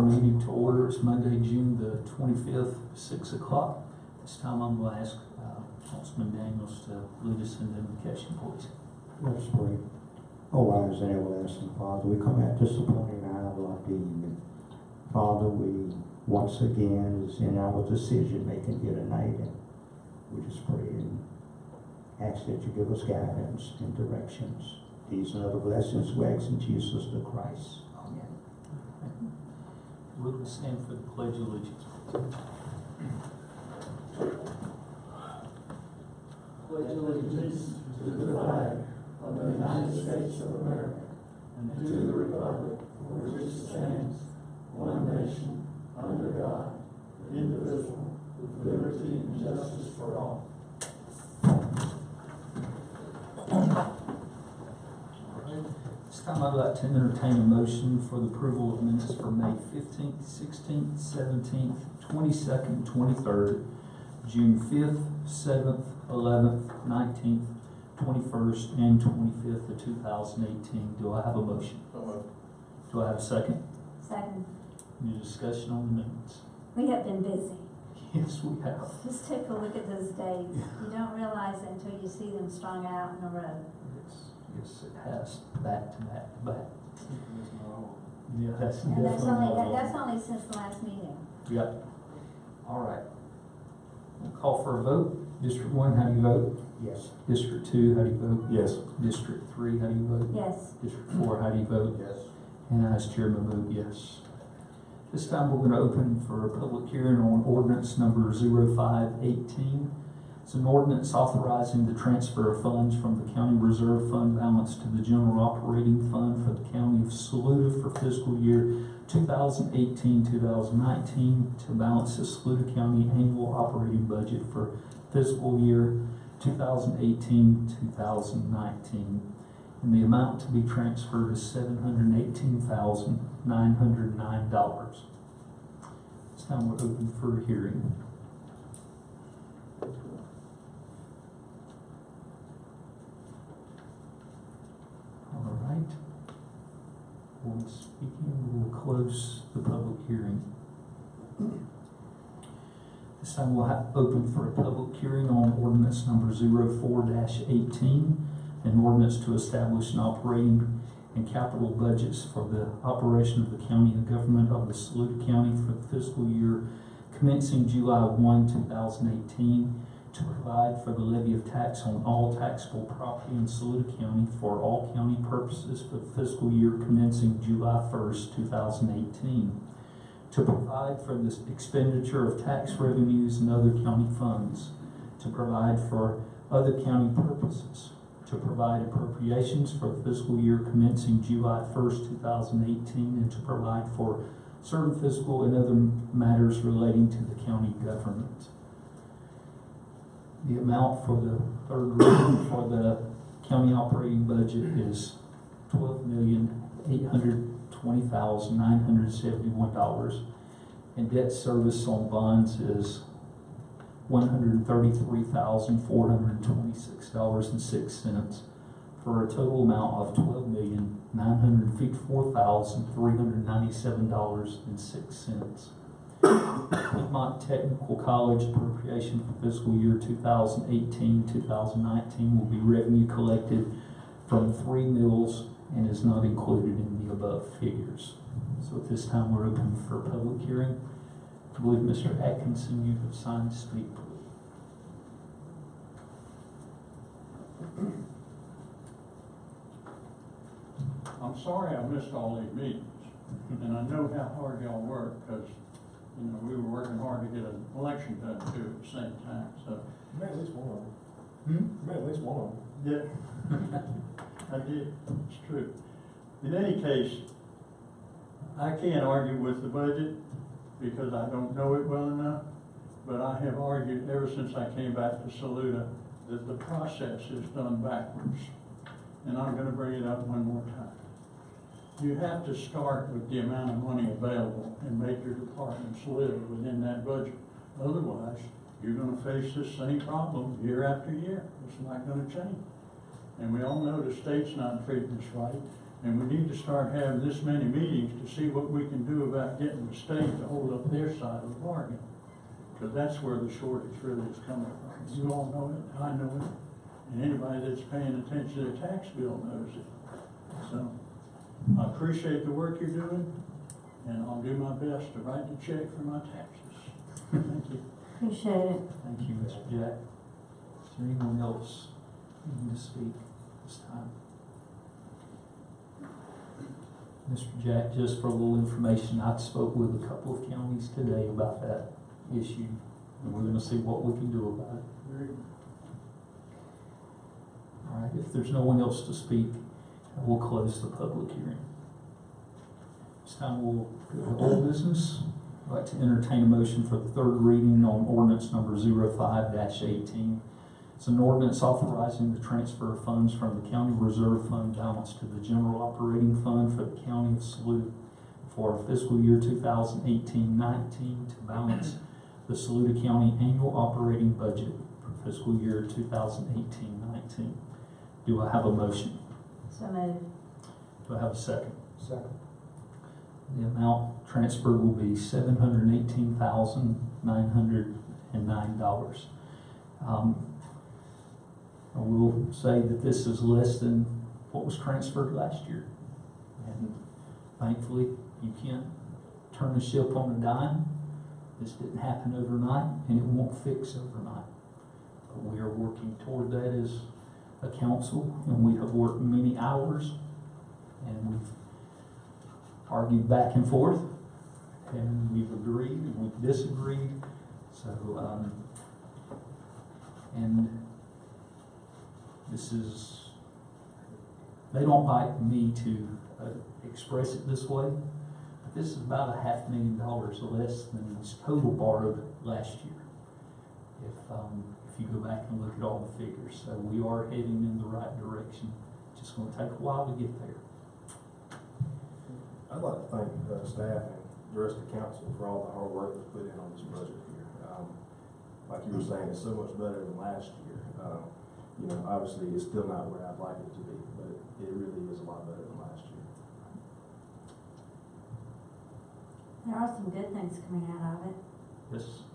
meeting to order. It's Monday, June the 25th, 6 o'clock. This time I'm going to ask Councilman Daniels to lead us in the invocation, please. Let us pray. Oh, wise and everlasting Father, we come at this appointed hour of our evening. Father, we once again is in our decision making here tonight, and we just pray and ask that you give us guidance and directions. These and other blessings we ask in Jesus the Christ. Amen. We'll stand for the Pledge of Allegiance. Pledge allegiance to the flag of the United States of America and to the republic for which it stands, one nation, under God, indivisible, with liberty and justice for all. This time I'd like to entertain a motion for the approval of minutes for May 15th, 16th, 17th, 22nd, 23rd, June 5th, 7th, 11th, 19th, 21st, and 25th of 2018. Do I have a motion? Do I have a second? Second. Any discussion on the minutes? We have been busy. Yes, we have. Just take a look at those days. You don't realize it until you see them strung out in a row. Yes, it has. Back to back to back. Yeah, that's And definitely that's only since the last meeting. Yep. All right. We'll call for a vote. District 1, how do you vote? Yes. District 2, how do you vote? Yes. District 3, how do you vote? Yes. District 4, how do you vote? Yes. And I, as chairman, vote yes. This time we're going to open for a public hearing on ordinance number 0518. It's an ordinance authorizing the transfer of funds from the county reserve fund balance to the general operating fund for the county of Saluda for fiscal year 2018-2019 to balance the Saluda County annual operating budget for fiscal year 2018-2019. And the amount to be transferred is $718,909. This time we're open for a hearing. All right. Once speaking, we will close the public hearing. This time we'll open for a public hearing on ordinance number 04-18, an ordinance to establish an operating and capital budgets for the operation of the county and government of the Saluda County for the fiscal year commencing July 1, 2018, to provide for the levy of tax on all taxable property in Saluda County for all county purposes for the fiscal year commencing July 1st, 2018, to provide for the expenditure of tax revenues and other county funds, to provide for other county purposes, to provide appropriations for the fiscal year commencing July 1st, 2018, and to provide for certain fiscal and other matters relating to the county government. The amount for the third reading for the county operating budget is $12,820,971, and debt service on bonds is $133,426.06, for a total amount of $12,954,397.06. Piedmont Technical College appropriation for fiscal year 2018-2019 will be revenue collected from 3 mills and is not included in the above figures. So at this time we're open for a public hearing. I believe Mr. Atkinson, you have signed to speak. I'm sorry I missed all these meetings, and I know how hard y'all work, because we were working hard to get an election done too at the same time. So You made at least one of them. You made at least one of them. yeah, I did. It's true. In any case, I can't argue with the budget because I don't know it well enough. But I have argued ever since I came back to Saluda that the process is done backwards. And I'm going to bring it up one more time. You have to start with the amount of money available and make your departments live within that budget. Otherwise, you're going to face this same problem year after year. It's not going to change. And we all know the state's not treating us right. And we need to start having this many meetings to see what we can do about getting the state to hold up their side of the bargain. Because that's where the shortage really is coming from. You all know it, I know it, and anybody that's paying attention to their tax bill knows it. So, I appreciate the work you're doing, and I'll do my best to write the check for my taxes. Thank you. Appreciate it. Thank you, Mr. Jack. Is there anyone else needing to speak this time? Mr. Jack, just for a little information, I spoke with a couple of counties today about that issue, and we're gonna see what we can do about it. Very good. All right, if there's no one else to speak, we'll close the public hearing. This time we'll go to old business. I'd like to entertain a motion for the third reading on ordinance number 05-18. It's an ordinance authorizing the transfer of funds from the county reserve fund balance to the general operating fund for the county of Saluda for fiscal year 2018-19 to balance the Saluda County annual operating budget for fiscal year 2018-19. Do I have a motion? So moved. Do I have a second? Second. The amount transferred will be $718,909. I will say that this is less than what was transferred last year. And thankfully, you can't turn the ship on a dime. This didn't happen overnight, and it won't fix overnight. But we are working toward that as a council, and we have worked many hours, and we've argued back and forth, and we've agreed and we've disagreed. So, and this is, they don't like me to express it this way, but this is about $500,000 less than was total borrowed last year. If you go back and look at all the figures, so we are heading in the right direction. It's just going to take a while to get there. I'd like to thank staff and the rest of the council for all the hard work that's put in on this budget here. Like you were saying, it's so much better than last year. You know, obviously it's still not where I'd like it to be, but it really is a lot better than last year. There are some good things coming out of it. Yes.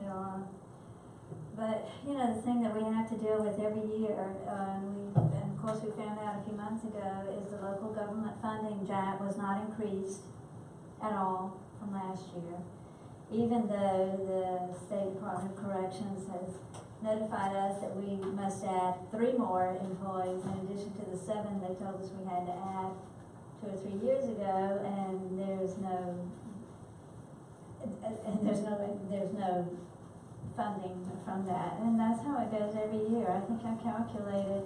There are. But, you know, the thing that we have to deal with every year, and of course we found out a few months ago, is the local government funding, Jack, was not increased at all from last year. Even though the State Department of Corrections has notified us that we must add 3 more employees in addition to the 7 they told us we had to add 2 or 3 years ago, and there's no funding from that, and that's how it goes every year. I think I calculated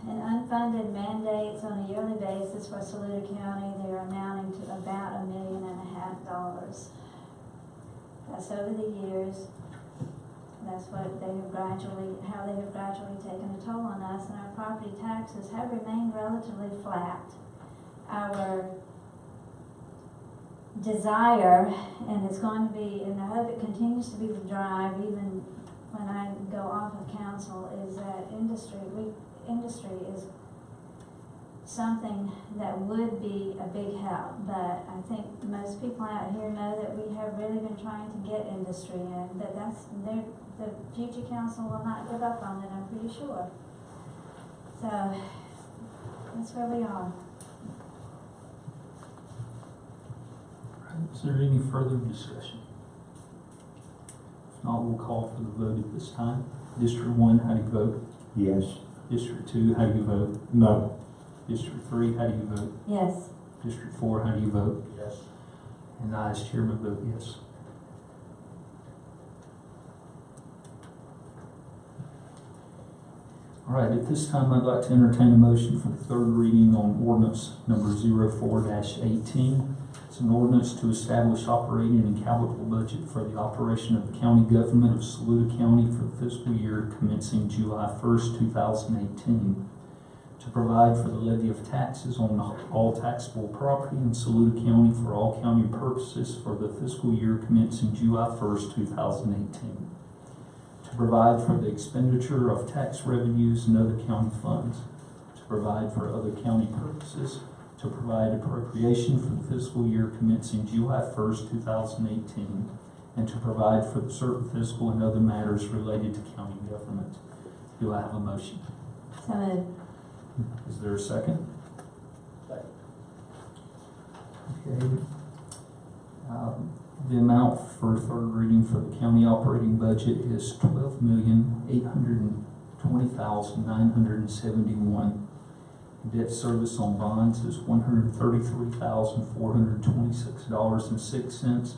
in unfunded mandates on a yearly basis for Saluda County, they're amounting to about $1.5 million. That's over the years. That's what how they have gradually taken a toll on us, and our property taxes have remained relatively flat. Our desire, and it's going to be, and I hope it continues to be the drive even when I go off of council, is that industry is something that would be a big help. But I think most people out here know that we have really been trying to get industry in, but the future council will not give up on it, I'm pretty sure. So that's where we are. Is there any further discussion? If not, we'll call for the vote at this time. District 1, how do you vote? Yes. District 2, how do you vote? No. District 3, how do you vote? Yes. District 4, how do you vote? Yes. And I, as chairman, vote yes. All right, at this time, I'd like to entertain a motion for the third reading on ordinance number 04-18. It's an ordinance to establish operating and capital budget for the operation of the county government of Saluda County for the fiscal year commencing July 1st, 2018. To provide for the levy of taxes on all taxable property in Saluda County for all county purposes for the fiscal year commencing July 1st, 2018. To provide for the expenditure of tax revenues and other county funds. To provide for other county purposes, to provide appropriation for the fiscal year commencing July 1st, 2018, and to provide for the certain fiscal and other matters related to county government. Do I have a motion? So moved. Is there a second? Second. Okay. The amount for third reading for the county operating budget is $12,820,971. Debt service on bonds is $133,426.06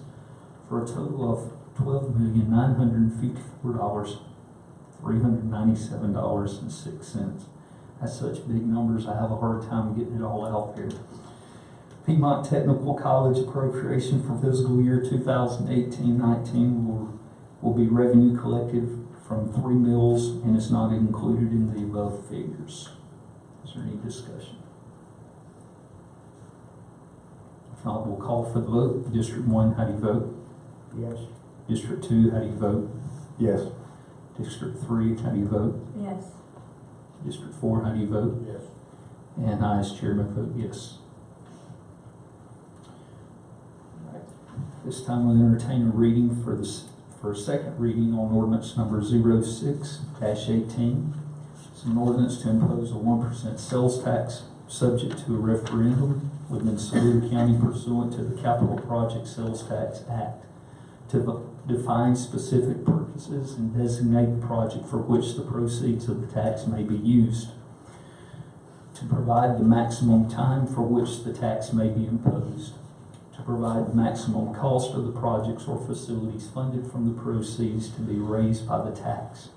for a total of $12,954,397.06. That's such big numbers, I have a hard time getting it all out there. Piedmont Technical College appropriation for fiscal year 2018-19 will be revenue collected from 3 mills and is not included in the above figures. Is there any discussion? If not, we'll call for the vote. District 1, how do you vote? Yes. District 2, how do you vote? Yes. District 3, how do you vote? Yes. District 4, how do you vote? Yes. And I, as chairman, vote yes. This time we'll entertain a reading for a second reading on ordinance number 06-18. It's an ordinance to impose a 1% sales tax subject to a referendum within Saluda County pursuant to the Capital Project Sales Tax Act to define specific purposes and designate the project for which the proceeds of the tax may be used, to provide the maximum time for which the tax may be imposed, to provide the maximum cost of the projects or facilities funded from the proceeds to be raised by the tax,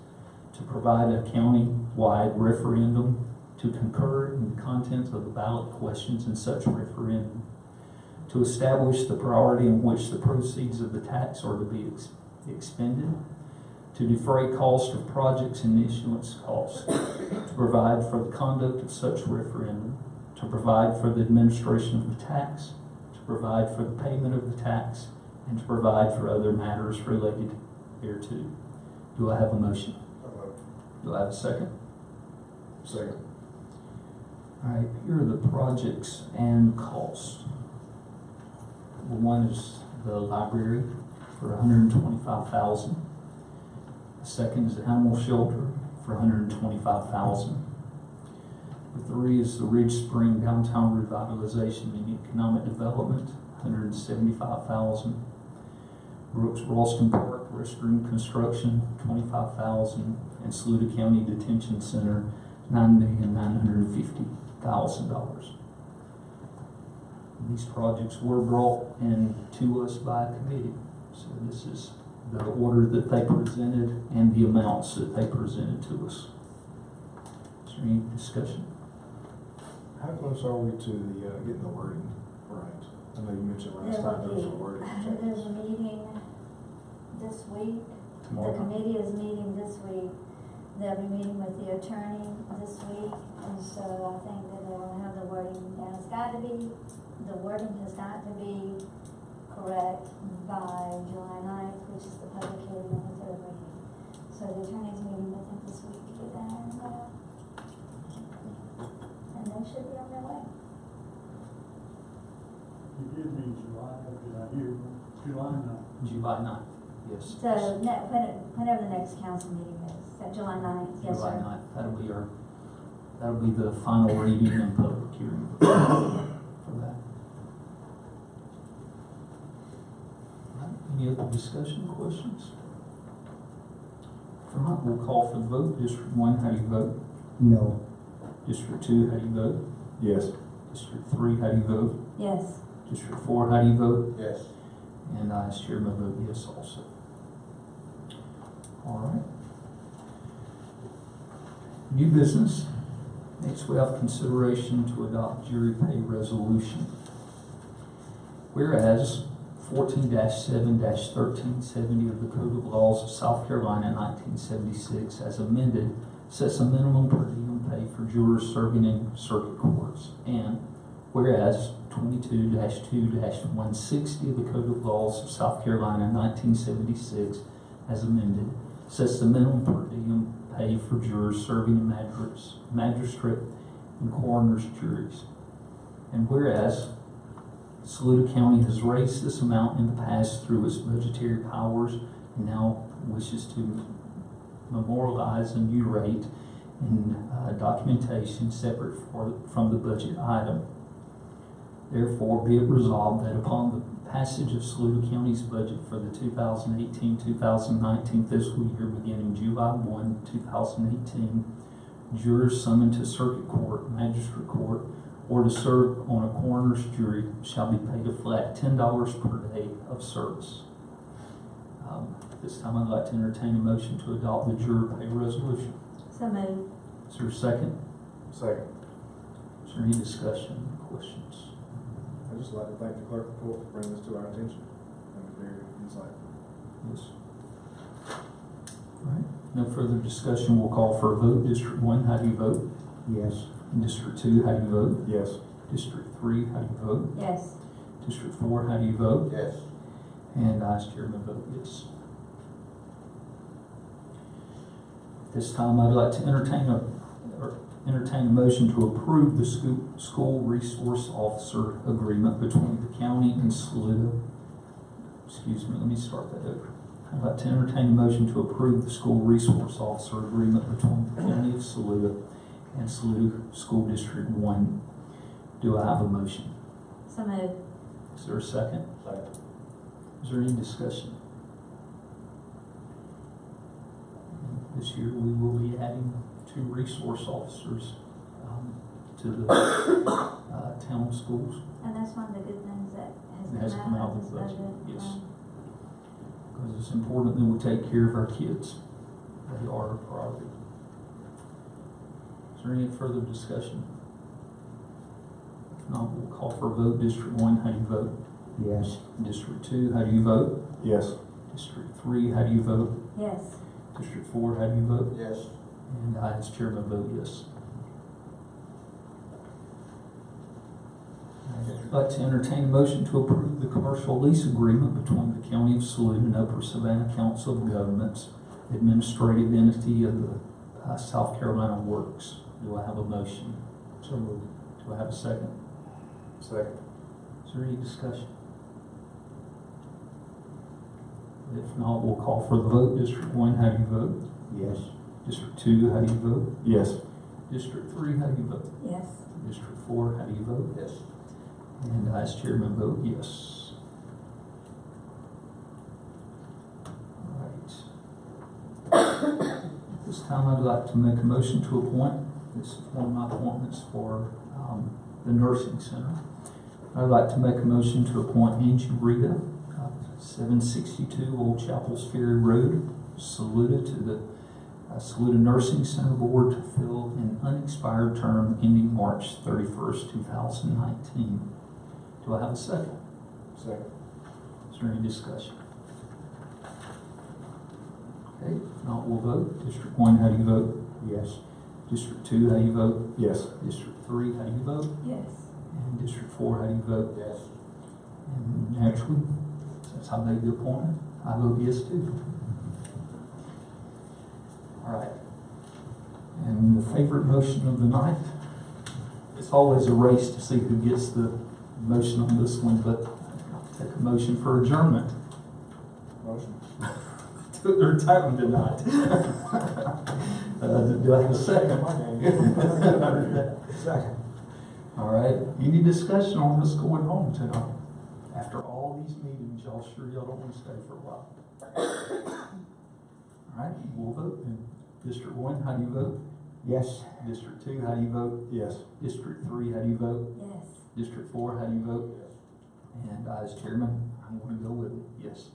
to provide a county-wide referendum, to concur in the contents of the ballot questions in such referendum, to establish the priority in which the proceeds of the tax are to be expended, to defray cost of projects and issuance costs, to provide for the conduct of such referendum, to provide for the administration of the tax, to provide for the payment of the tax, and to provide for other matters related thereto. Do I have a motion? Do I have a second? Second. All right, here are the projects and costs. Well, one is the library for $125,000. The second is the animal shelter for $125,000. The three is the Ridge Spring Downtown Revitalization and Economic Development, $175,000. Brooks Ralston Park restroom construction, $25,000, and Saluda County Detention Center, $9,950,000. These projects were brought in to us by a committee, so this is the order that they presented and the amounts that they presented to us. Is there any discussion? How close are we to the getting the wording right? I know you mentioned last time there was some wording There's changes. a meeting this week. The Tomorrow? committee is meeting this week. They'll be meeting with the attorney this week, and so I think that they will have the wording down. The wording has got to be correct by July 9th, which is the public hearing on the third reading. So the attorney's meeting with them this week to get that ironed out. And they should be on their way. You did mean July, did I hear July 9th? July 9th, yes. So whenever the next council meeting is, so July 9th, yes, July sir. 9th, that'll be the final reading and public hearing for that. Any other discussion, questions? If not, we'll call for the vote. District 1, how do you vote? No. District 2, how do you vote? Yes. District 3, how do you vote? Yes. District 4, how do you vote? Yes. And I, as chairman, vote yes also. All right. New business. Next, we have consideration to adopt jury pay resolution. Whereas 14-7-1370 of the Code of Laws of South Carolina 1976 as amended sets a minimum per diem pay for jurors serving in circuit courts. And whereas 22-2-160 of the Code of Laws of South Carolina 1976 as amended sets the minimum per diem pay for jurors serving in magistrate and coroner's juries. And whereas Saluda County has raised this amount in the past through its budgetary powers and now wishes to memorialize a new rate in documentation separate from the budget item. Therefore, be it resolved that upon the passage of Saluda County's budget for the 2018-2019 fiscal year beginning July 1, 2018, jurors summoned to circuit court, magistrate court, or to serve on a coroner's jury shall be paid a flat $10 per day of service. This time I'd like to entertain a motion to adopt the juror pay resolution. So moved. Is there a second? Second. Is there any discussion or questions? I'd just like to thank the clerk of court for bringing this to our attention. I think it's very insightful. Yes. All right. No further discussion. We'll call for a vote. District 1, how do you vote? Yes. District 2, how do you vote? Yes. District 3, how do you vote? Yes. District 4, how do you vote? Yes. And I, as chairman, vote yes. This time I'd like to entertain a motion to approve the school resource officer agreement between the county and Saluda. Excuse me, let me start that over. I'd like to entertain a motion to approve the school resource officer agreement between the county of Saluda and Saluda School District 1. Do I have a motion? So moved. Is there a second? Second. Is there any discussion? This year we will be adding 2 resource officers to the town schools. And that's one of the good things that It has has come come out out of of this the budget, budget. yes. Because it's important that we take care of our kids. They are a priority. Is there any further discussion? If not, we'll call for a vote. District 1, how do you vote? Yes. District 2, how do you vote? Yes. District 3, how do you vote? Yes. District 4, how do you vote? Yes. And I, as chairman, vote yes. I'd like to entertain a motion to approve the commercial lease agreement between the County of Saluda and Upper Savannah Council of Governments, administrative entity of the South Carolina Works. Do I have a motion? So moved. Do I have a second? Second. Is there any discussion? If not, we'll call for the vote. District 1, how do you vote? Yes. District 2, how do you vote? Yes. District 3, how do you vote? Yes. District 4, how do you vote? Yes. And I, as chairman, vote yes. All right. At this time, I'd like to make a motion to appoint. This is one of my appointments for the nursing center. I'd like to make a motion to appoint Angie Rita, 762 Old Chapels Ferry Road, Saluda, to the Saluda Nursing Center Board to fill an unexpired term ending March 31st, 2019. Do I have a second? Second. Is there any discussion? Okay, if not, we'll vote. District 1, how do you vote? Yes. District 2, how do you vote? Yes. District 3, how do you vote? Yes. And District 4, how do you vote? Yes. And naturally, since I made the appointment, I vote yes too. All right. And the favorite motion of the night? It's always a race to see who gets the motion on this one, but I'll take a motion for adjournment. Motion. They're time tonight. Do I have a second? Second. All right. Any discussion on what's going on tonight? After all these meetings, y'all sure y'all don't want to stay for a while? All right, we'll vote. And District 1, how do you vote? Yes. District 2, how do you vote? Yes. District 3, how do you vote? Yes. District 4, how do you vote? Yes. And I, as chairman, I'm going to go with yes.